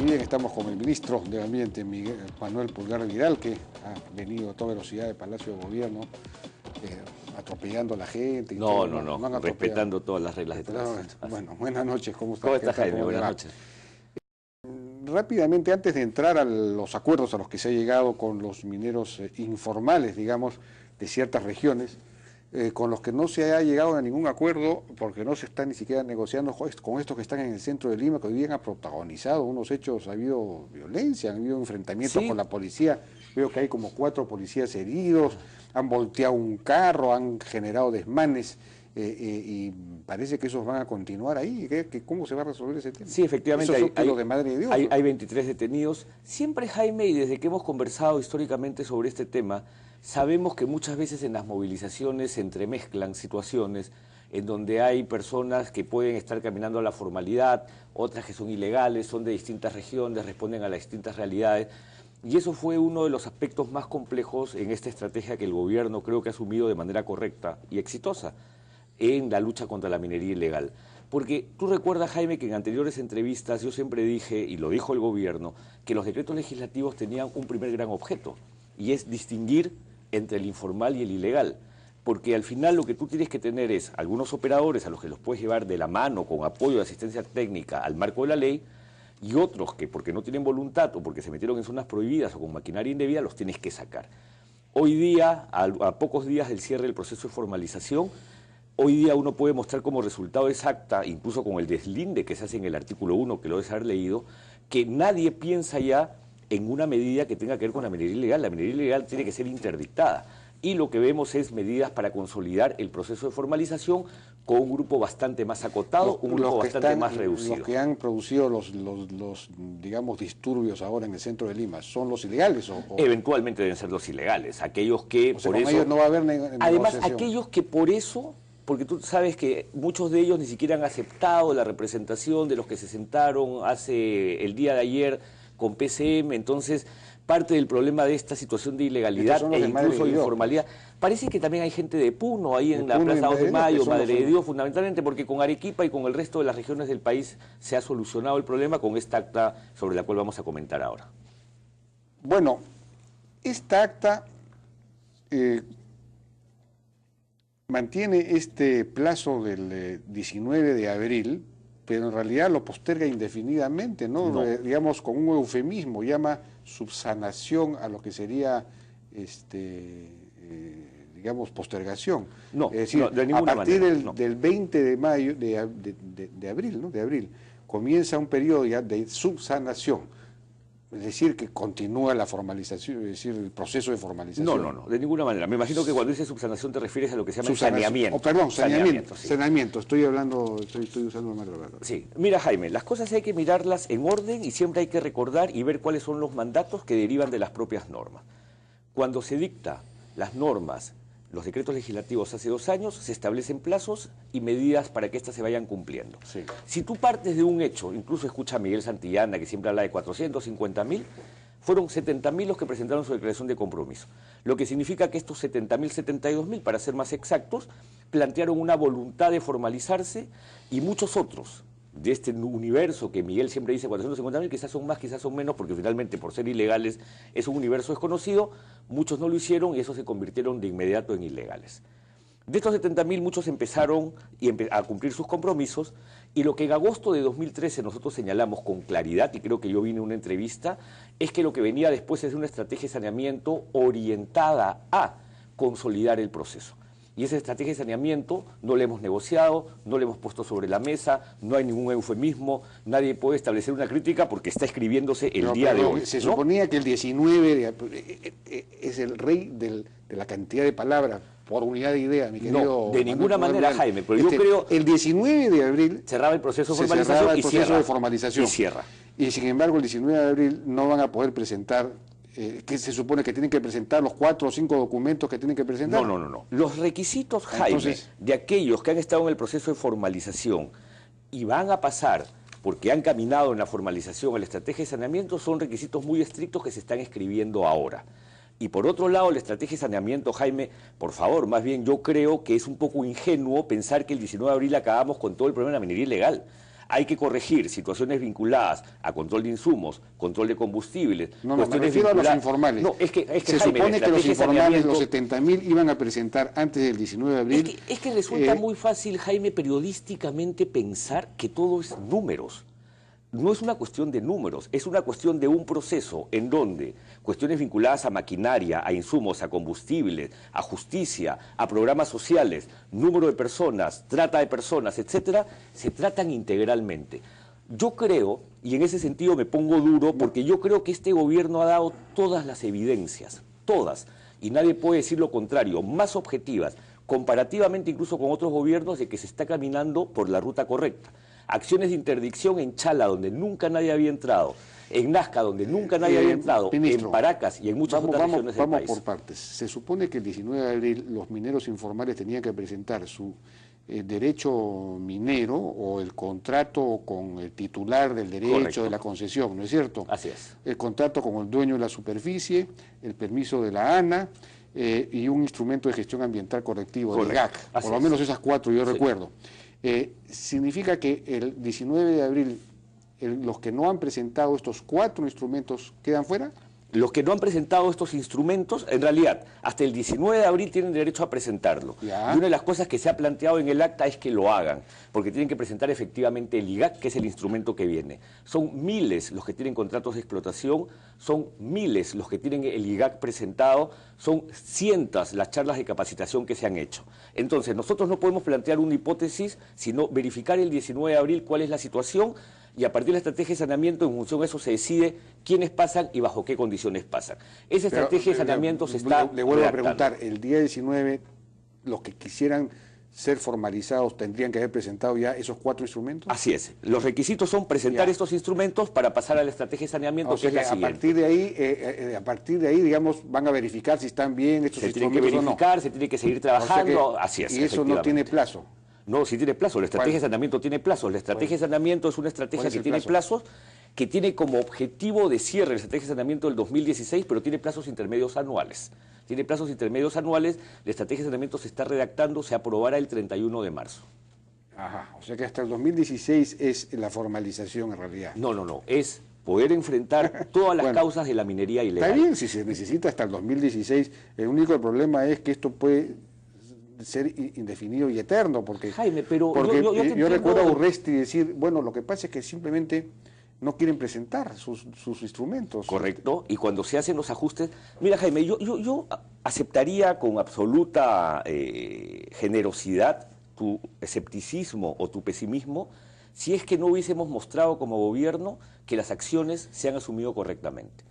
Y bien, estamos con el ministro de Ambiente, Manuel Pulgar Vidal, que ha venido a toda velocidad del Palacio de Gobierno, atropellando a la gente. Y no, todo, no, respetando todas las reglas de tránsito. Bueno, buenas noches, ¿cómo está? ¿Cómo está, Jaime? Buenas noches. Rápidamente, antes de entrar a los acuerdos a los que se ha llegado con los mineros informales, digamos, de ciertas regiones, con los que no se ha llegado a ningún acuerdo, porque no se está ni siquiera negociando con estos que están en el centro de Lima, que hoy día han protagonizado unos hechos, ha habido violencia, ha habido enfrentamientos con la policía, veo que hay como 4 policías heridos, han volteado un carro, han generado desmanes, y parece que esos van a continuar ahí. ¿Cómo se va a resolver ese tema? Sí, efectivamente, hay 23 detenidos. Siempre, Jaime, y desde que hemos conversado históricamente sobre este tema, sabemos que muchas veces en las movilizaciones se entremezclan situaciones en donde hay personas que pueden estar caminando a la formalidad, otras que son ilegales, son de distintas regiones, responden a las distintas realidades. Y eso fue uno de los aspectos más complejos en esta estrategia que el gobierno creo que ha asumido de manera correcta y exitosa en la lucha contra la minería ilegal. Porque tú recuerdas, Jaime, que en anteriores entrevistas yo siempre dije, y lo dijo el gobierno, que los decretos legislativos tenían un primer gran objeto, y es distinguir entre el informal y el ilegal. Porque al final lo que tú tienes que tener es algunos operadores a los que los puedes llevar de la mano con apoyo de asistencia técnica al marco de la ley, y otros que porque no tienen voluntad o porque se metieron en zonas prohibidas o con maquinaria indebida los tienes que sacar. Hoy día, a pocos días del cierre del proceso de formalización, hoy día uno puede mostrar como resultado exacta, incluso con el deslinde que se hace en el artículo 1, que lo debes haber leído, que nadie piensa ya en una medida que tenga que ver con la minería ilegal. La minería ilegal tiene que ser interdictada. Y lo que vemos es medidas para consolidar el proceso de formalización con un grupo bastante más acotado, un grupo bastante más reducido. Los que han producido los digamos, disturbios ahora en el centro de Lima, ¿son los ilegales? Eventualmente deben ser los ilegales, aquellos que por eso... ellos no va a haber negociación. Además, aquellos que por eso... Porque tú sabes que muchos de ellos ni siquiera han aceptado la representación de los que se sentaron hace el día de ayer con PCM, entonces parte del problema de esta situación de ilegalidad e incluso de informalidad. Parece que también hay gente de Puno ahí en la Plaza 2 de Mayo, Madre de Dios, fundamentalmente porque con Arequipa y con el resto de las regiones del país se ha solucionado el problema con esta acta sobre la cual vamos a comentar ahora. Bueno, esta acta... mantiene este plazo del 19 de abril, pero en realidad lo posterga indefinidamente, ¿no? Digamos, con un eufemismo, llama subsanación a lo que sería, digamos, postergación. No, es decir, de ninguna a partir manera, del 20 de mayo, de abril, ¿no? De abril, comienza un periodo ya de subsanación. Es decir, que continúa la formalización, es decir, el proceso de formalización. No, de ninguna manera. Me imagino que cuando dices subsanación te refieres a lo que se llama saneamiento. Perdón, saneamiento. Sí. Saneamiento, estoy usando mal palabra. Sí, mira, Jaime, las cosas hay que mirarlas en orden y siempre hay que recordar y ver cuáles son los mandatos que derivan de las propias normas. Cuando se dicta las normas, los decretos legislativos hace 2 años, se establecen plazos y medidas para que éstas se vayan cumpliendo. Sí. Si tú partes de un hecho, incluso escucha a Miguel Santillana, que siempre habla de 450.000, fueron 70.000 los que presentaron su declaración de compromiso. Lo que significa que estos 70.000, 72.000, para ser más exactos, plantearon una voluntad de formalizarse y muchos otros de este universo que Miguel siempre dice 450.000, quizás son más, quizás son menos, porque finalmente por ser ilegales es un universo desconocido, muchos no lo hicieron y esos se convirtieron de inmediato en ilegales. De estos 70.000 muchos empezaron a cumplir sus compromisos y lo que en agosto de 2013 nosotros señalamos con claridad, y creo que yo vine en una entrevista, es que lo que venía después es una estrategia de saneamiento orientada a consolidar el proceso. Y esa estrategia de saneamiento no la hemos negociado, no la hemos puesto sobre la mesa, no hay ningún eufemismo, nadie puede establecer una crítica porque está escribiéndose el día de hoy. Se suponía que el 19 es el rey de la cantidad de palabras por unidad de idea, mi querido... No, de ninguna manera, Jaime, pero yo creo... El 19 de abril... cerraba el proceso de formalización y cierra. Y sin embargo, el 19 de abril no van a poder presentar... que se supone que tienen que presentar los 4 o 5 documentos que tienen que presentar. No. Los requisitos, Jaime, de aquellos que han estado en el proceso de formalización y van a pasar porque han caminado en la formalización a la estrategia de saneamiento son requisitos muy estrictos que se están escribiendo ahora. Y por otro lado, la estrategia de saneamiento, Jaime, por favor, más bien yo creo que es un poco ingenuo pensar que el 19 de abril acabamos con todo el problema de la minería ilegal. hay que corregir situaciones vinculadas a control de insumos, control de combustibles. No, me refiero a los informales. No, es que se Jaime, supone que los informales, los 70.000, iban a presentar antes del 19 de abril. Es que resulta muy fácil, Jaime, periodísticamente pensar que todo es números. No es una cuestión de números, es una cuestión de un proceso en donde cuestiones vinculadas a maquinaria, a insumos, a combustibles, a justicia, a programas sociales, número de personas, trata de personas, etcétera, se tratan integralmente. Yo creo, y en ese sentido me pongo duro, porque yo creo que este gobierno ha dado todas las evidencias, todas, y nadie puede decir lo contrario, más objetivas, comparativamente incluso con otros gobiernos, de que se está caminando por la ruta correcta. Acciones de interdicción en Chala, donde nunca nadie había entrado, en Nazca, donde nunca nadie había entrado, ministro, en Paracas y en muchas otras regiones del país. Vamos por partes. Se supone que el 19 de abril los mineros informales tenían que presentar su derecho minero o el contrato con el titular del derecho. Correcto. De la concesión, ¿no es cierto? Así es. El contrato con el dueño de la superficie, el permiso de la ANA y un instrumento de gestión ambiental correctivo, el GAC. Por lo menos esas cuatro yo recuerdo. Significa que el 19 de abril los que no han presentado estos cuatro instrumentos quedan fuera. Los que no han presentado estos instrumentos, en realidad, hasta el 19 de abril tienen derecho a presentarlo. Ya. Y una de las cosas que se ha planteado en el acta es que lo hagan, porque tienen que presentar efectivamente el IGAC, que es el instrumento que viene. Son miles los que tienen contratos de explotación, son miles los que tienen el IGAC presentado, son cientos las charlas de capacitación que se han hecho. Entonces, nosotros no podemos plantear una hipótesis, sino verificar el 19 de abril cuál es la situación, y a partir de la estrategia de saneamiento, en función de eso se decide quiénes pasan y bajo qué condiciones pasan. Esa estrategia de saneamiento se está Le vuelvo a preguntar, el día 19, los que quisieran ser formalizados tendrían que haber presentado ya esos cuatro instrumentos. Así es. Los requisitos son presentar estos instrumentos para pasar a la estrategia de saneamiento, que es la siguiente. A partir de ahí, digamos, van a verificar si están bien estos instrumentos. Se tiene que verificar, se tiene que seguir trabajando, así es. Y eso no tiene plazo. No, sí tiene plazo. La estrategia de saneamiento tiene plazos. La estrategia de saneamiento es una estrategia que tiene plazos, que tiene como objetivo de cierre la estrategia de saneamiento del 2016, pero tiene plazos intermedios anuales. Tiene plazos intermedios anuales. La estrategia de saneamiento se está redactando, se aprobará el 31 de marzo. Ajá, o sea que hasta el 2016 es la formalización en realidad. No, es poder enfrentar todas las causas de la minería ilegal. Está bien, si se necesita hasta el 2016, el único problema es que esto puede ser indefinido y eterno, porque, Jaime, pero yo recuerdo a Urresti decir, bueno, lo que pasa es que simplemente no quieren presentar sus instrumentos. Correcto, y cuando se hacen los ajustes, mira Jaime, yo aceptaría con absoluta generosidad tu escepticismo o tu pesimismo si es que no hubiésemos mostrado como gobierno que las acciones se han asumido correctamente.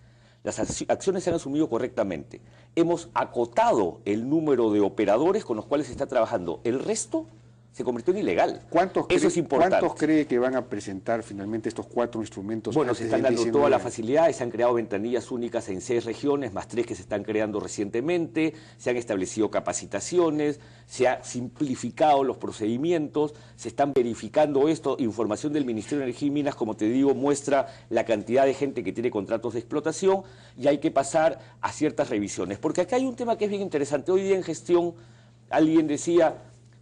Las acciones se han asumido correctamente. Hemos acotado el número de operadores con los cuales se está trabajando. El resto se convirtió en ilegal. Eso es importante. ¿Cuántos cree que van a presentar finalmente estos cuatro instrumentos? Bueno, se están dando todas las facilidades, se han creado ventanillas únicas en 6 regiones, más 3 que se están creando recientemente, se han establecido capacitaciones, se han simplificado los procedimientos, se están verificando esto. Información del Ministerio de Energía y Minas, como te digo, muestra la cantidad de gente que tiene contratos de explotación y hay que pasar a ciertas revisiones. Porque acá hay un tema que es bien interesante. Hoy día en gestión alguien decía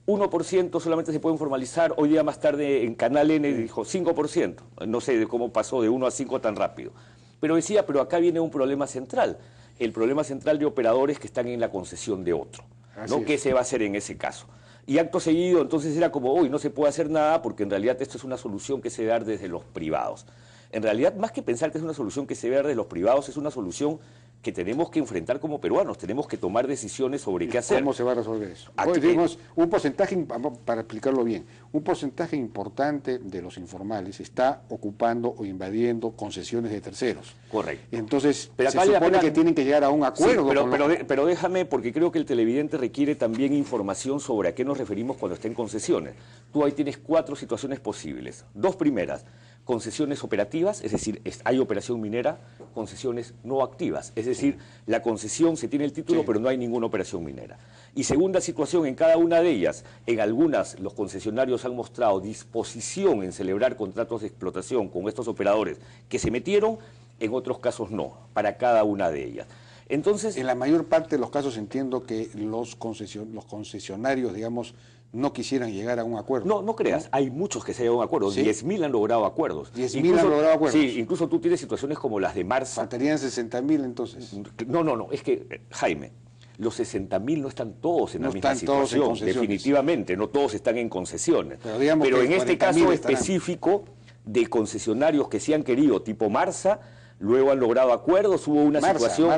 1% solamente se pueden formalizar, hoy día más tarde en Canal N dijo 5%, no sé de cómo pasó de 1 a 5 tan rápido. Pero decía, pero acá viene un problema central, el problema central de operadores que están en la concesión de otro, ¿no? ¿Qué se va a hacer en ese caso? Y acto seguido, entonces era como, hoy no se puede hacer nada porque en realidad esto es una solución que se debe dar desde los privados. En realidad, más que pensar que es una solución que se debe dar desde los privados, es una solución que tenemos que enfrentar como peruanos, tenemos que tomar decisiones sobre qué hacer. ¿Cómo se va a resolver eso? Hoy digamos, un porcentaje, para explicarlo bien, un porcentaje importante de los informales está ocupando o invadiendo concesiones de terceros. Correcto. Entonces, se supone que tienen que llegar a un acuerdo. Sí, pero déjame, porque creo que el televidente requiere también información sobre a qué nos referimos cuando está en concesiones. Tú ahí tienes 4 situaciones posibles. 2 primeras. Concesiones operativas, es decir, hay operación minera, concesiones no activas, es decir, la concesión se tiene el título, pero no hay ninguna operación minera. Y segunda situación, en cada una de ellas, en algunas los concesionarios han mostrado disposición en celebrar contratos de explotación con estos operadores que se metieron, en otros casos no, para cada una de ellas. Entonces, en la mayor parte de los casos entiendo que los concesionarios, digamos, no quisieran llegar a un acuerdo. No, no creas, hay muchos que se han llegado a un acuerdo, ¿sí? 10.000 han logrado acuerdos. 10.000 han logrado acuerdos. Sí, incluso tú tienes situaciones como las de Marsa. Faltarían 60.000 entonces. No, es que, Jaime, los 60.000 no están todos en la misma situación, definitivamente, no todos están en concesiones. Pero en este caso específico de concesionarios que sí han querido, tipo Marsa, luego han logrado acuerdos, hubo una situación...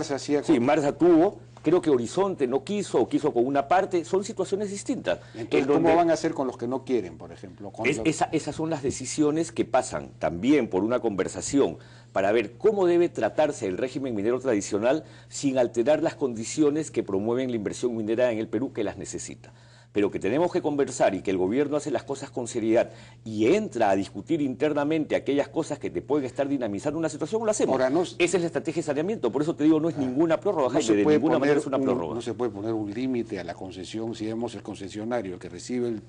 Sí, Marsa tuvo... Creo que Horizonte no quiso o quiso con una parte, son situaciones distintas. Entonces, ¿cómo van a hacer con los que no quieren, por ejemplo? Esas son las decisiones que pasan también por una conversación para ver cómo debe tratarse el régimen minero tradicional sin alterar las condiciones que promueven la inversión minera en el Perú que las necesita. Pero que tenemos que conversar y que el gobierno hace las cosas con seriedad y entra a discutir internamente aquellas cosas que te pueden estar dinamizando una situación, lo hacemos. Ahora, esa es la estrategia de saneamiento, por eso te digo, no es ninguna prórroga, Jaime, de ninguna manera es una prórroga. No se puede poner un límite a la concesión si vemos el concesionario que recibe el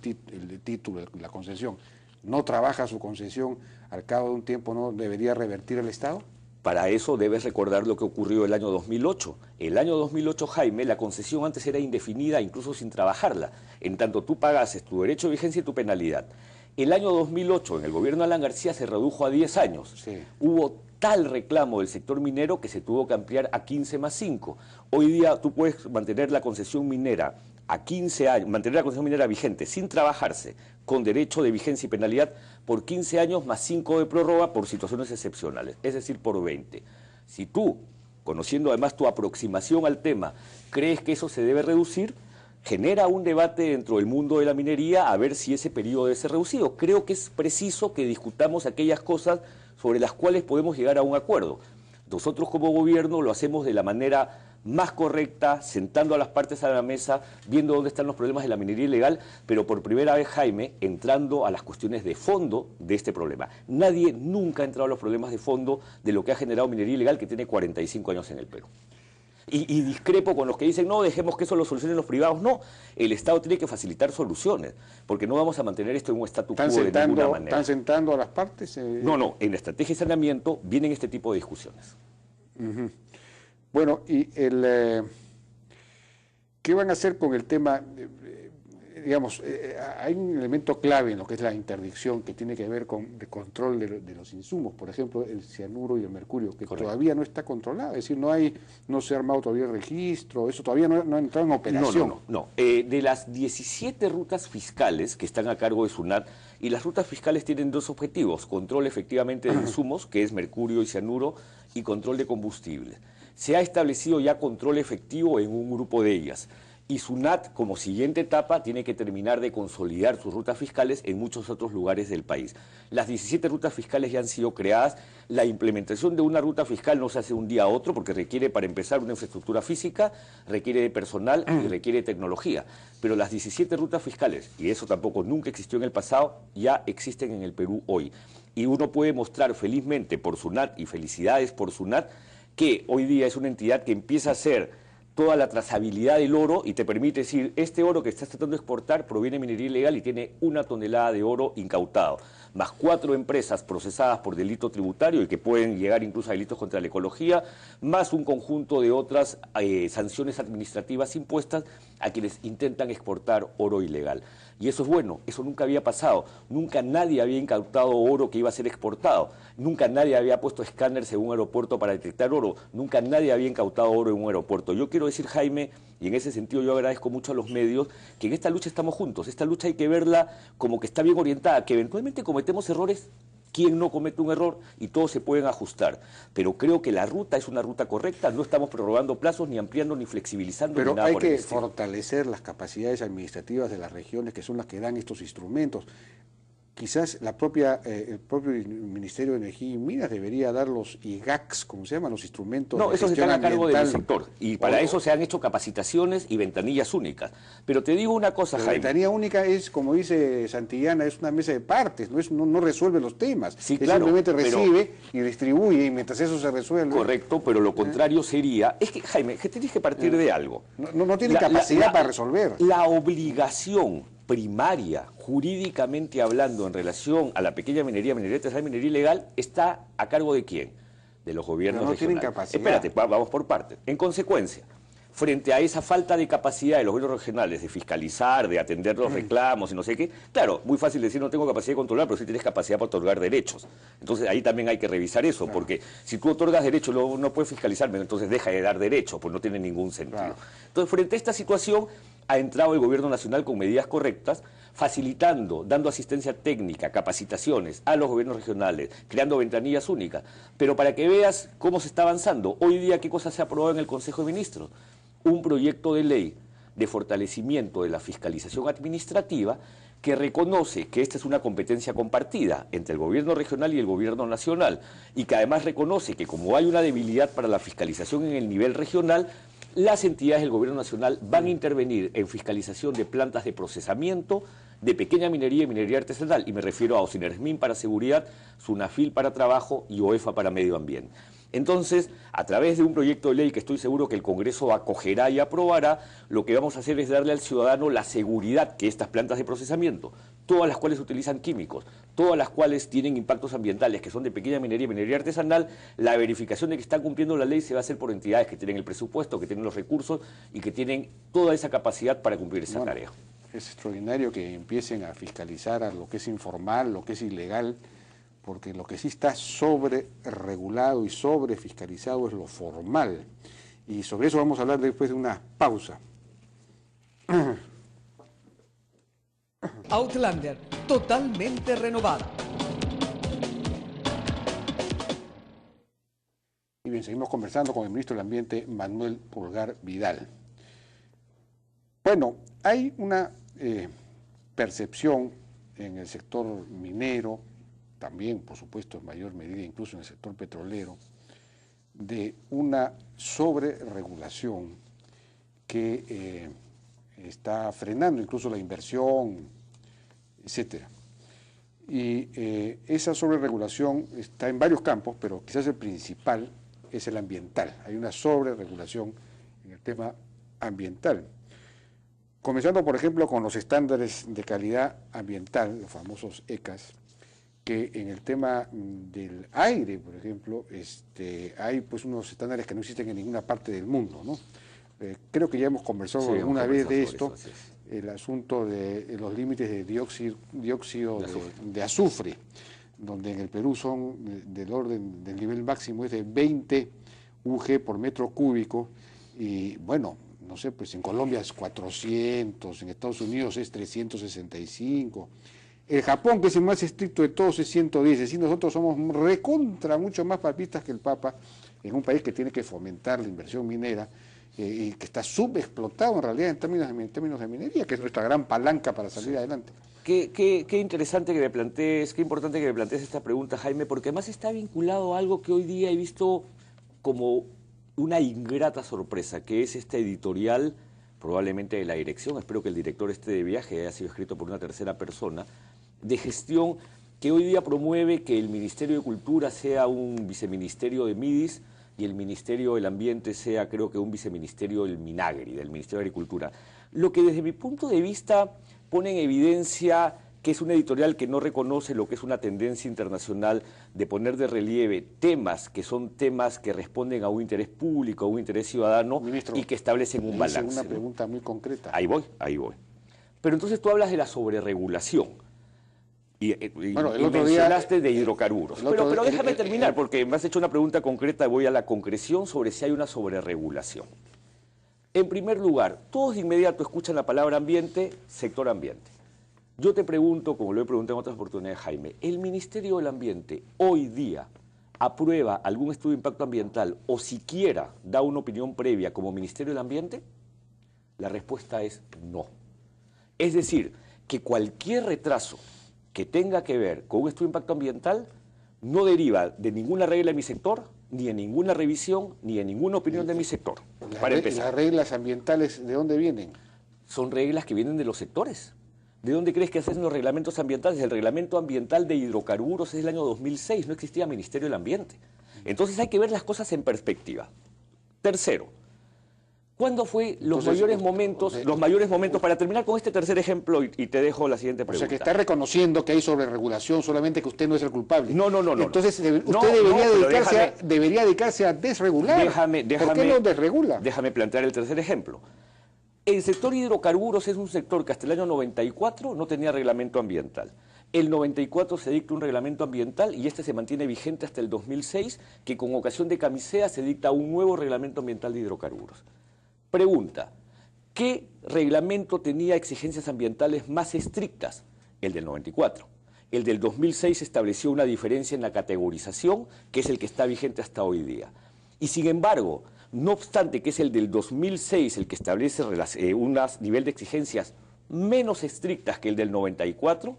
título de la concesión, no trabaja su concesión, al cabo de un tiempo no debería revertir el Estado. Para eso debes recordar lo que ocurrió el año 2008. El año 2008, Jaime, la concesión antes era indefinida incluso sin trabajarla, en tanto tú pagases tu derecho de vigencia y tu penalidad. El año 2008, en el gobierno de Alan García, se redujo a 10 años. Sí. Hubo tal reclamo del sector minero que se tuvo que ampliar a 15 más 5. Hoy día tú puedes mantener la concesión minera a 15 años, mantener la concesión minera vigente sin trabajarse, con derecho de vigencia y penalidad, por 15 años más 5 de prórroga por situaciones excepcionales, es decir, por 20. Si tú, conociendo además tu aproximación al tema, crees que eso se debe reducir, genera un debate dentro del mundo de la minería a ver si ese periodo debe ser reducido. Creo que es preciso que discutamos aquellas cosas sobre las cuales podemos llegar a un acuerdo. Nosotros como gobierno lo hacemos de la manera más correcta, sentando a las partes a la mesa, viendo dónde están los problemas de la minería ilegal, pero por primera vez, Jaime, entrando a las cuestiones de fondo de este problema. Nadie nunca ha entrado a los problemas de fondo de lo que ha generado minería ilegal, que tiene 45 años en el Perú. Y discrepo con los que dicen, no, dejemos que eso lo solucionen los privados. No, el Estado tiene que facilitar soluciones, porque no vamos a mantener esto en un statu quo de ninguna manera. ¿Están sentando a las partes? No, en la estrategia de saneamiento vienen este tipo de discusiones. Bueno, y ¿qué van a hacer con el tema? Digamos, hay un elemento clave en lo que es la interdicción que tiene que ver con el control de los insumos, por ejemplo, el cianuro y el mercurio, que Correcto. Todavía no está controlado, es decir, no se ha armado todavía el registro, eso todavía no ha entrado en operación. No. De las 17 rutas fiscales que están a cargo de SUNAT, y las rutas fiscales tienen dos objetivos: control efectivamente de insumos, que es mercurio y cianuro, y control de combustibles. Se ha establecido ya control efectivo en un grupo de ellas. Y SUNAT, como siguiente etapa, tiene que terminar de consolidar sus rutas fiscales en muchos otros lugares del país. Las 17 rutas fiscales ya han sido creadas. La implementación de una ruta fiscal no se hace de un día a otro, porque requiere, para empezar, una infraestructura física, requiere de personal y requiere de tecnología. Pero las 17 rutas fiscales, y eso tampoco nunca existió en el pasado, ya existen en el Perú hoy. Y uno puede mostrar felizmente por SUNAT, y felicidades por SUNAT, que hoy día es una entidad que empieza a ser toda la trazabilidad del oro y te permite decir, este oro que estás tratando de exportar proviene de minería ilegal y tiene 1 tonelada de oro incautado, más 4 empresas procesadas por delito tributario y que pueden llegar incluso a delitos contra la ecología, más un conjunto de otras sanciones administrativas impuestas a quienes intentan exportar oro ilegal. Y eso es bueno, eso nunca había pasado, nunca nadie había incautado oro que iba a ser exportado, nunca nadie había puesto escáneres en un aeropuerto para detectar oro, nunca nadie había incautado oro en un aeropuerto. Yo quiero decir, Jaime, y en ese sentido yo agradezco mucho a los medios, que en esta lucha estamos juntos, esta lucha hay que verla como que está bien orientada, que eventualmente cometemos errores. ¿Quién no comete un error? Y todos se pueden ajustar. Pero creo que la ruta es una ruta correcta, no estamos prorrogando plazos, ni ampliando, ni flexibilizando, Pero ni nada hay por el que estilo. fortalecer las capacidades administrativas de las regiones, que son las que dan estos instrumentos. Quizás el propio Ministerio de Energía y Minas debería dar los IGACs, como se llaman, los instrumentos No, de esos gestión están a cargo del ambiental. sector. Y para eso se han hecho capacitaciones y ventanillas únicas. Pero te digo una cosa, La Jaime. ventanilla única es, como dice Santillana, es una mesa de partes, no resuelve los temas. Sí, Es claro, simplemente pero- recibe y distribuye, y mientras eso se resuelve... Correcto, pero lo contrario sería... Es que, Jaime, que tienes que partir de algo. No tiene capacidad para resolver. La obligación primaria, jurídicamente hablando, en relación a la pequeña minería artesanal, minería ilegal, está a cargo de quién? De los gobiernos Pero no tienen regionales. capacidad. Espérate, vamos por partes. En consecuencia, frente a esa falta de capacidad de los gobiernos regionales de fiscalizar, de atender los reclamos y no sé qué, claro, muy fácil decir no tengo capacidad de controlar, pero sí tienes capacidad para otorgar derechos. Entonces ahí también hay que revisar eso, porque si tú otorgas derechos no puedes fiscalizarme, entonces deja de dar derechos, pues no tiene ningún sentido. Entonces, frente a esta situación, ha entrado el gobierno nacional con medidas correctas, facilitando, dando asistencia técnica, capacitaciones a los gobiernos regionales, creando ventanillas únicas. Pero para que veas cómo se está avanzando, hoy día, ¿qué cosa se ha aprobado en el Consejo de Ministros? Un proyecto de ley de fortalecimiento de la fiscalización administrativa que reconoce que esta es una competencia compartida entre el gobierno regional y el gobierno nacional, y que además reconoce que como hay una debilidad para la fiscalización en el nivel regional, las entidades del gobierno nacional van a intervenir en fiscalización de plantas de procesamiento, de pequeña minería y minería artesanal, y me refiero a Ocinersmin para seguridad, Sunafil para trabajo y OEFA para medio ambiente. Entonces, a través de un proyecto de ley que estoy seguro que el Congreso acogerá y aprobará, lo que vamos a hacer es darle al ciudadano la seguridad que estas plantas de procesamiento, todas las cuales utilizan químicos, todas las cuales tienen impactos ambientales, que son de pequeña minería y minería artesanal, la verificación de que están cumpliendo la ley se va a hacer por entidades que tienen el presupuesto, que tienen los recursos y que tienen toda esa capacidad para cumplir esa tarea. Es extraordinario que empiecen a fiscalizar a lo que es informal, lo que es ilegal, porque lo que sí está sobre regulado y sobre fiscalizado es lo formal. Y sobre eso vamos a hablar después de una pausa. Outlander, totalmente renovada. Y bien, seguimos conversando con el ministro del Ambiente, Manuel Pulgar Vidal. Bueno, hay una percepción en el sector minero, también, por supuesto, en mayor medida, incluso en el sector petrolero, de una sobreregulación que está frenando incluso la inversión, etcétera. Y esa sobreregulación está en varios campos, pero quizás el principal es el ambiental. Hay una sobreregulación en el tema ambiental. Comenzando, por ejemplo, con los estándares de calidad ambiental, los famosos ECAS, que en el tema del aire, por ejemplo, hay pues unos estándares que no existen en ninguna parte del mundo, ¿no? Creo que ya hemos conversado alguna vez de esto, el asunto de los límites de dióxido de azufre, donde en el Perú son del orden del nivel máximo es de 20 UG por metro cúbico, y bueno, no sé, pues en Colombia es 400, en Estados Unidos es 365, el Japón, que es el más estricto de todos, es 110, es decir, nosotros somos recontra mucho más papistas que el Papa, en un país que tiene que fomentar la inversión minera y que está subexplotado en realidad en términos de minería, que es nuestra gran palanca para salir adelante. Qué interesante que me plantees, qué importante que me plantees esta pregunta, Jaime, porque además está vinculado a algo que hoy día he visto como una ingrata sorpresa, que es este editorial, probablemente de la dirección, espero que el director esté de viaje, haya sido escrito por una tercera persona, de gestión que hoy día promueve que el Ministerio de Cultura sea un viceministerio de Midis y el Ministerio del Ambiente sea, creo que, un viceministerio del Minagri, del Ministerio de Agricultura. Lo que desde mi punto de vista pone en evidencia que es un editorial que no reconoce lo que es una tendencia internacional de poner de relieve temas que son temas que responden a un interés público, a un interés ciudadano, Ministro, y que establecen un balance. Una pregunta muy concreta. Ahí voy. Pero entonces tú hablas de la sobreregulación. Y mencionaste de hidrocarburos. Pero déjame terminar, porque me has hecho una pregunta concreta, voy a la concreción sobre si hay una sobreregulación. En primer lugar, todos de inmediato escuchan la palabra ambiente, sector ambiente. Yo te pregunto, como lo he preguntado en otras oportunidades, Jaime, ¿el Ministerio del Ambiente hoy día aprueba algún estudio de impacto ambiental o siquiera da una opinión previa como Ministerio del Ambiente? La respuesta es no. Es decir, que cualquier retraso que tenga que ver con un estudio de impacto ambiental no deriva de ninguna regla de mi sector, ni de ninguna revisión, ni de ninguna opinión de mi sector. Para empezar. ¿Las reglas ambientales de dónde vienen? Son reglas que vienen de los sectores. ¿De dónde crees que hacen los reglamentos ambientales? El reglamento ambiental de hidrocarburos es del año 2006, no existía Ministerio del Ambiente. Entonces hay que ver las cosas en perspectiva. Tercero, ¿Cuándo fue los Entonces, mayores momentos, para terminar con este tercer ejemplo y te dejo la siguiente pregunta? O sea, que está reconociendo que hay sobreregulación, solamente que usted no es el culpable. No. Entonces, usted debería dedicarse a desregular. ¿Por qué no desregula? Déjame plantear el tercer ejemplo. El sector hidrocarburos es un sector que hasta el año 94 no tenía reglamento ambiental. El 94 se dicta un reglamento ambiental y este se mantiene vigente hasta el 2006, que con ocasión de Camisea se dicta un nuevo reglamento ambiental de hidrocarburos. Pregunta, ¿qué reglamento tenía exigencias ambientales más estrictas? El del 94. El del 2006 estableció una diferencia en la categorización, que es el que está vigente hasta hoy día. Y sin embargo, no obstante que es el del 2006 el que establece un nivel de exigencias menos estrictas que el del 94,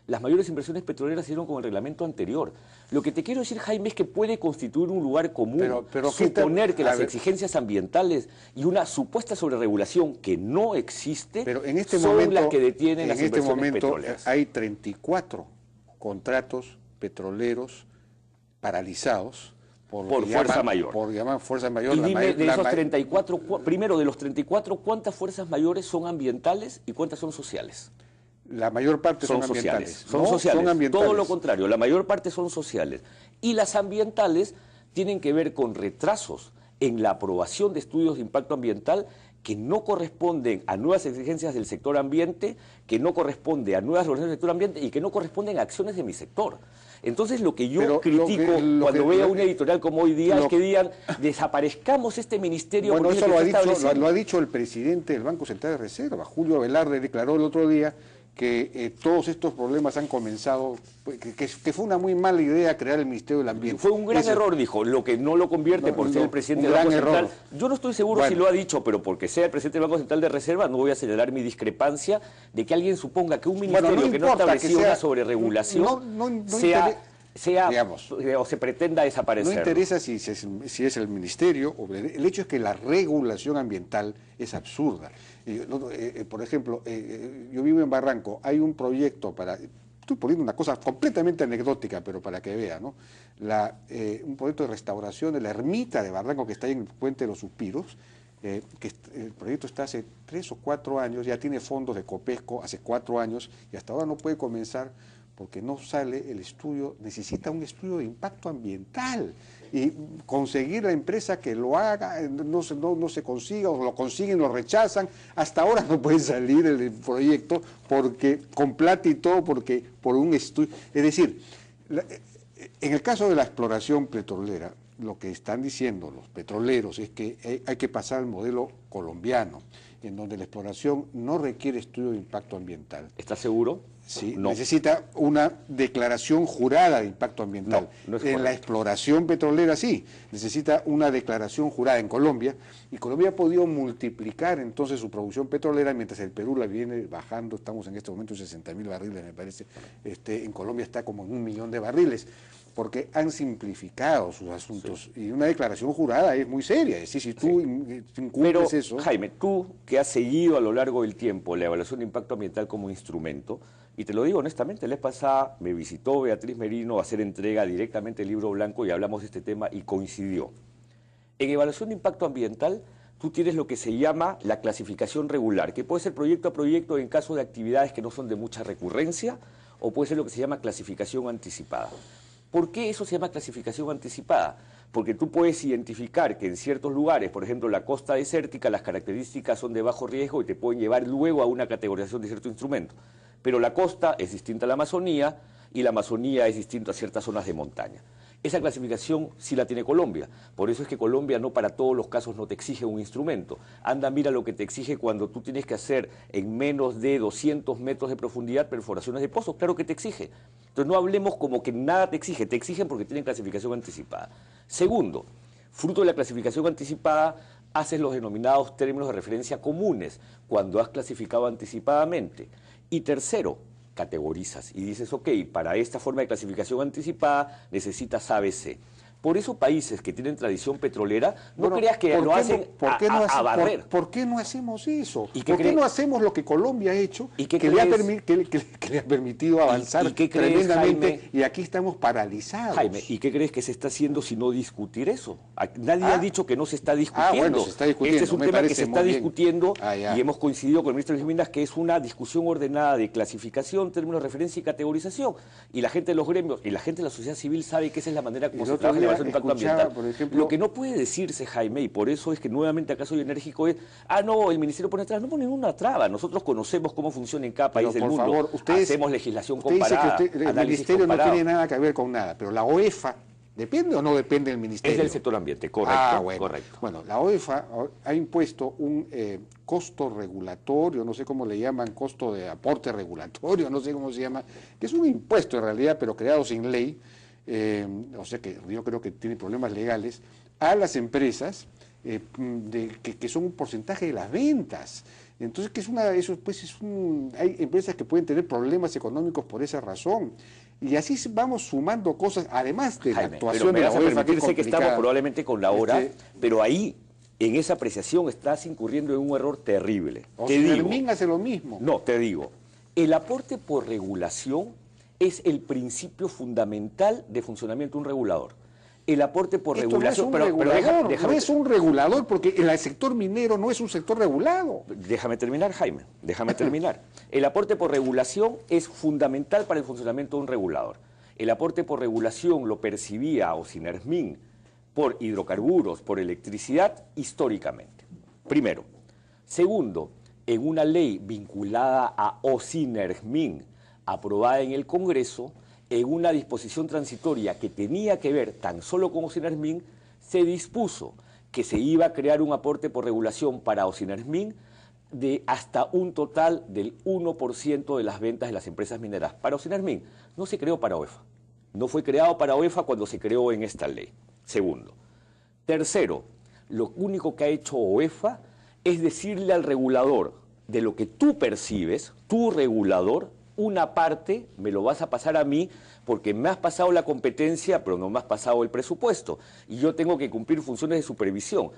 las mayores inversiones petroleras se dieron con el reglamento anterior. Lo que te quiero decir, Jaime, es que puede constituir un lugar común, pero suponer que las exigencias ambientales y una supuesta sobreregulación que no existe son las que detienen las inversiones petroleras. Hay 34 contratos petroleros paralizados por fuerza mayor. Por llamar fuerza mayor. Y dime, de esos 34, primero, de los 34, ¿cuántas fuerzas mayores son ambientales y cuántas son sociales? La mayor parte son ambientales. Son sociales. Todo lo contrario, la mayor parte son sociales. Y las ambientales tienen que ver con retrasos en la aprobación de estudios de impacto ambiental que no corresponden a nuevas exigencias del sector ambiente, que no corresponde a nuevas regulaciones del sector ambiente y que no corresponden a acciones de mi sector. Entonces lo que yo critico cuando veo una editorial como hoy día es que digan, desaparezcamos este ministerio. Bueno, eso lo ha dicho el presidente del Banco Central de Reserva, Julio Velarde, declaró el otro día que todos estos problemas han comenzado, que fue una muy mala idea crear el Ministerio del Ambiente. Fue un gran error, dijo, lo que no lo convierte por ser el presidente del Banco Central. Yo no estoy seguro si lo ha dicho, pero porque sea el presidente del Banco Central de Reserva, no voy a señalar mi discrepancia de que alguien suponga que un ministerio que no estableció una sobreregulación o se pretenda desaparecer. No interesa si es el ministerio, el hecho es que la regulación ambiental es absurda. Por ejemplo, yo vivo en Barranco, hay un proyecto estoy poniendo una cosa completamente anecdótica, pero para que vea, ¿no? Un proyecto de restauración de la ermita de Barranco que está ahí en el Puente de los Suspiros, el proyecto está hace 3 o 4 años, ya tiene fondos de Copesco hace 4 años y hasta ahora no puede comenzar porque no sale el estudio, necesita un estudio de impacto ambiental y conseguir la empresa que lo haga no se consiga, o lo consiguen, lo rechazan, hasta ahora no puede salir el proyecto porque con plata y todo, porque por un estudio, es decir, en el caso de la exploración petrolera, lo que están diciendo los petroleros es que hay que pasar al modelo colombiano, en donde la exploración no requiere estudio de impacto ambiental. ¿Estás seguro? Sí, no. Necesita una declaración jurada de impacto ambiental. No es en la exploración petrolera sí, necesita una declaración jurada en Colombia, y Colombia ha podido multiplicar entonces su producción petrolera, mientras el Perú la viene bajando, estamos en este momento en 60.000 barriles, me parece, en Colombia está como en 1 millón de barriles, porque han simplificado sus asuntos, y una declaración jurada es muy seria, es decir, si tú incumples eso... Jaime, tú que has seguido a lo largo del tiempo la evaluación de impacto ambiental como instrumento, y te lo digo honestamente, la vez pasada me visitó Beatriz Merino a hacer entrega directamente del libro blanco y hablamos de este tema y coincidió. En evaluación de impacto ambiental, tú tienes lo que se llama la clasificación regular, que puede ser proyecto a proyecto en caso de actividades que no son de mucha recurrencia, o puede ser lo que se llama clasificación anticipada. ¿Por qué eso se llama clasificación anticipada? Porque tú puedes identificar que en ciertos lugares, por ejemplo la costa desértica, las características son de bajo riesgo y te pueden llevar luego a una categorización de cierto instrumento. Pero la costa es distinta a la Amazonía y la Amazonía es distinta a ciertas zonas de montaña. Esa clasificación sí la tiene Colombia. Por eso es que Colombia no para todos los casos no te exige un instrumento. Anda, mira lo que te exige cuando tú tienes que hacer en menos de 200 metros de profundidad perforaciones de pozos. Claro que te exige. Entonces no hablemos como que nada te exigen porque tienen clasificación anticipada. Segundo, fruto de la clasificación anticipada, haces los denominados términos de referencia comunes cuando has clasificado anticipadamente. Y tercero, categorizas y dices, ok, para esta forma de clasificación anticipada necesitas ABC. Por eso países que tienen tradición petrolera, no Bueno, creas que lo hacen a barrer. ¿Por qué no hacemos eso? ¿Y ¿Por qué no hacemos lo que Colombia ha hecho, ¿Y qué que le ha permitido avanzar qué crees, tremendamente, Jaime? y aquí estamos paralizados? Jaime, ¿y qué crees que se está haciendo si no discutir eso? Nadie ha dicho que no se está discutiendo. Bueno, se está discutiendo. Este es un Me tema que parece se está muy bien. discutiendo Ya. y hemos coincidido con el ministro Luis Mindas que es una discusión ordenada de clasificación, términos de referencia y categorización. Y la gente de los gremios y la gente de la sociedad civil sabe que esa es la manera como El se otro trabaja en la día evaluación de impacto escuchaba, ambiental. por ejemplo, Lo que no puede decirse, Jaime, y por eso es que nuevamente acá soy enérgico, es, no, el ministerio pone trabas. No pone ninguna traba. Nosotros conocemos cómo funciona en cada país del mundo. Favor, hacemos legislación usted comparada, dice que el análisis ministerio comparado. no tiene nada que ver con nada, pero la OEFA, ¿depende o no depende del ministerio? Es del sector ambiente, correcto. Bueno. Correcto. Bueno, la OEFA ha impuesto un costo regulatorio, no sé cómo le llaman, costo de aporte regulatorio, no sé cómo se llama, que es un impuesto en realidad, pero creado sin ley, o sea que yo creo que tiene problemas legales, a las empresas que son un porcentaje de las ventas. Entonces, hay empresas que pueden tener problemas económicos por esa razón. Y así vamos sumando cosas, además de Jaime, la actuación pero de la me vas a UEFA, permitir, sé que estamos complicada. probablemente con la hora, Este, pero ahí, en esa apreciación, estás incurriendo en un error terrible. Te digo, Fermín hace lo mismo. no, te digo, el aporte por regulación es el principio fundamental de funcionamiento de un regulador. El aporte por Esto regulación, no es un regulador, déjame, no es un regulador, porque el sector minero no es un sector regulado. Déjame terminar, Jaime, déjame terminar. El aporte por regulación es fundamental para el funcionamiento de un regulador. El aporte por regulación lo percibía Ocinermín por hidrocarburos, por electricidad, históricamente. Primero. Segundo, en una ley vinculada a Ocinermín, aprobada en el Congreso, en una disposición transitoria que tenía que ver tan solo con Ocinermín, se dispuso que se iba a crear un aporte por regulación para Ocinermín de hasta un total del 1% de las ventas de las empresas mineras. Para Ocinermín, no se creó para OEFA. No fue creado para OEFA cuando se creó en esta ley. Segundo. Tercero, lo único que ha hecho OEFA es decirle al regulador de lo que tú percibes, tu regulador, una parte me lo vas a pasar a mí porque me has pasado la competencia, pero no me has pasado el presupuesto. Y yo tengo que cumplir funciones de supervisión.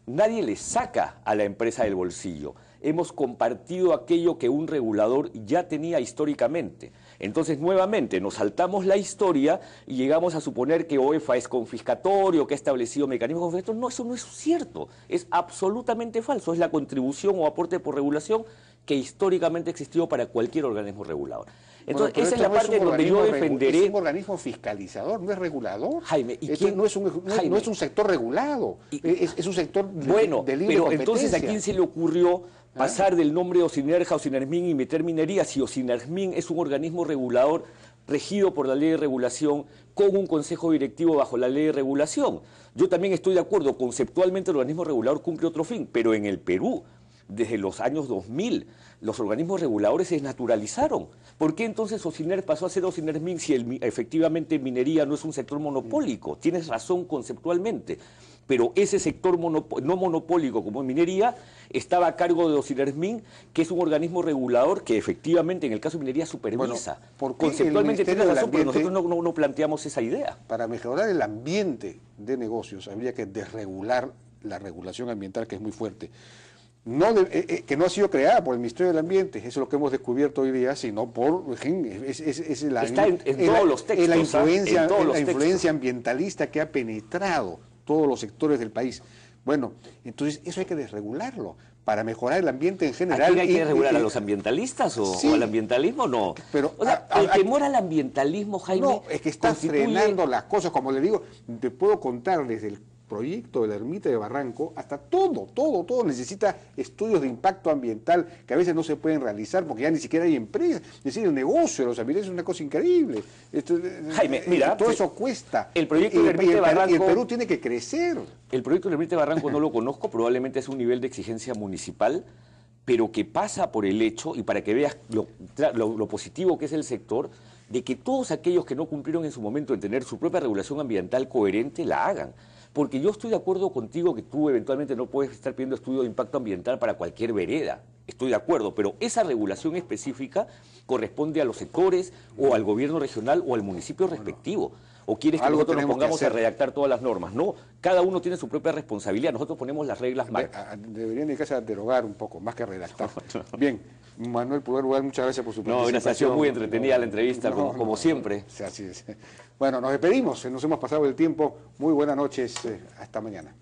Nadie le saca a la empresa del bolsillo. Hemos compartido aquello que un regulador ya tenía históricamente. Entonces, nuevamente, nos saltamos la historia y llegamos a suponer que OEFA es confiscatorio, que ha establecido mecanismos confiscatorios. No, eso no es cierto. Es absolutamente falso. Es la contribución o aporte por regulación que históricamente existió para cualquier organismo regulador. Entonces, Bueno, esa es la parte en donde yo defenderé... Es un organismo fiscalizador, no es regulador. Jaime, ¿y Esto quién? no es un sector regulado, es un sector de libre pero competencia. entonces, ¿a quién se le ocurrió pasar del nombre de Ocinerja a Ocinermín y meter minería si Ocinermín es un organismo regulador regido por la ley de regulación con un consejo directivo bajo la ley de regulación? Yo también estoy de acuerdo, conceptualmente el organismo regulador cumple otro fin, pero en el Perú, desde los años 2000, los organismos reguladores se desnaturalizaron. ¿Por qué entonces Ociner pasó a ser Ocinermín si efectivamente minería no es un sector monopólico? Tienes razón conceptualmente, pero ese sector no monopólico como minería estaba a cargo de Ocinermín, que es un organismo regulador que efectivamente en el caso de minería supervisa. Bueno, ¿por qué conceptualmente el tienes Ministerio razón, del pero Ambiente, nosotros no planteamos esa idea. para mejorar el ambiente de negocios, habría que desregular la regulación ambiental, que es muy fuerte? Que no ha sido creada por el Ministerio del Ambiente, eso es lo que hemos descubierto hoy día, sino por Está en todos los textos, la en influencia ambientalista que ha penetrado todos los sectores del país. Bueno, entonces eso hay que desregularlo para mejorar el ambiente en general. ¿A quién hay que regular? ¿A los ambientalistas o al ambientalismo? No. Pero, o sea, el temor al ambientalismo, Jaime... No, es que está frenando las cosas. Como le digo, te puedo contar desde el proyecto de la ermita de Barranco hasta todo necesita estudios de impacto ambiental que a veces no se pueden realizar porque ya ni siquiera hay empresas. Es decir, el negocio de los ambientales es una cosa increíble. Jaime, mira, todo eso cuesta. El proyecto de la ermita de Barranco... Y el Perú tiene que crecer. El proyecto de la ermita de Barranco no lo conozco, probablemente es un nivel de exigencia municipal, pero que pasa por el hecho, y para que veas lo positivo que es el sector, de que todos aquellos que no cumplieron en su momento en tener su propia regulación ambiental coherente la hagan. Porque yo estoy de acuerdo contigo que tú eventualmente no puedes estar pidiendo estudio de impacto ambiental para cualquier vereda. estoy de acuerdo, pero esa regulación específica corresponde a los sectores o al gobierno regional o al municipio respectivo. ¿O quieres que nosotros nos pongamos a redactar todas las normas? No, cada uno tiene su propia responsabilidad, nosotros ponemos las reglas marcas. Deberían dedicarse a derogar un poco, más que a redactar. Bien, Manuel Pulgar, muchas gracias por su participación. No, gracias, ha sido muy entretenida la entrevista, como siempre. Así es. Bueno, nos despedimos, nos hemos pasado el tiempo. Muy buenas noches, hasta mañana.